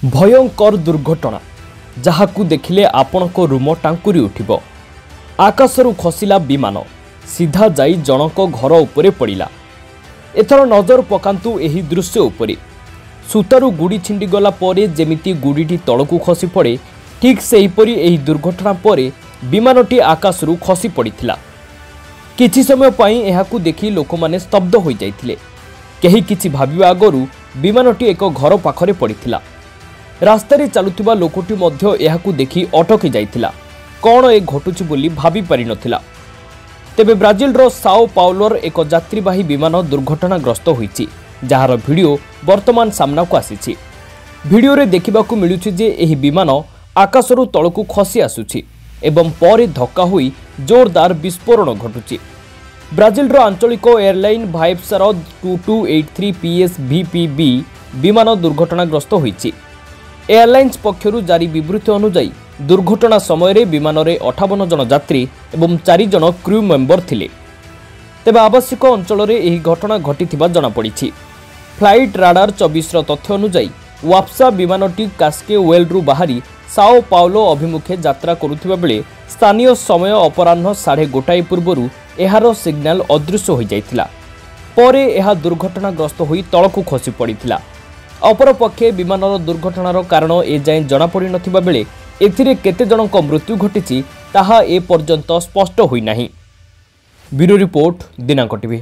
भयंकर दुर्घटना जहाकू देखिले आपणको रूम टांकुरी उठिबो। आकाशरू खसिला विमान सीधा जाई जनक घर उपरे पड़िला। एथर नजर पकांतु एही दृश्य उपरे। सूतारू गुड़ी छिंडी गला परे जेमिति गुड़ीटी तळकू खसी पड़े ठीक सेहीपरि एही दुर्घटना परे विमानटी आकाशरू खसी पड़िथिला। किछि समय पई एहाकू देखि लोकमाने स्तब्ध होई जाइथिले। केही किछि भाबिबा आगरू विमानटी एक घर पाखरे पड़िथिला। रास्तारे चलुथिबा लोकटी मध्य एहाकू देखि अटकी जाइथिला। कौन ए घटुछि बोली भाबी पारि नथिला। तेबे ब्राजिलर साओ पाउलोर एक यात्रीवाही विमान दुर्घटनाग्रस्त होईछि, जहार वीडियो वर्तमान सामनाकू आसीछि। वीडियोरे देखिबाकू मिलुछि जे एही विमान आकाशरू तळकू खसी आसुछि एवं परे धक्का होई जोरदार विस्फोरण घटुछि। ब्राजिलर आंचलिक एयरलाइन भाइप्सार 2283 PS VPB विमान दुर्घटनाग्रस्त होईछि। एयरलाइन्स पक्षरु जारी विवृत्ति अनुसार दुर्घटना समय विमान में 58 जन यात्री एवं 4 जन क्रू मेंबर थिले। तेबे आवश्यक अंचल में यह घटना घटिथिबा जनापड़ी। फ्लाइट राडार 24 तथ्य अनुसार वाप्सा विमानटी कास्केवेलरू बाहरी साओ पाउलो अभिमुखे यात्रा करुथिबा बेले स्थानीय समय अपराह्न 1:30 पूर्वरु एहार सिग्नाल अदृश्य हो जाइथिला। परे एहा दुर्घटनाग्रस्त होई तळकू खसी पड़िथिला। अपरपक्षे विमानर दुर्घटनार कारण एजाएं जनापड़ी नथिबा बेले एथिरे केते जनक मृत्यु घटिछि ताहा ए पर्यंत स्पष्ट होई नाही। ब्यूरो रिपोर्ट दिनांक टीवी।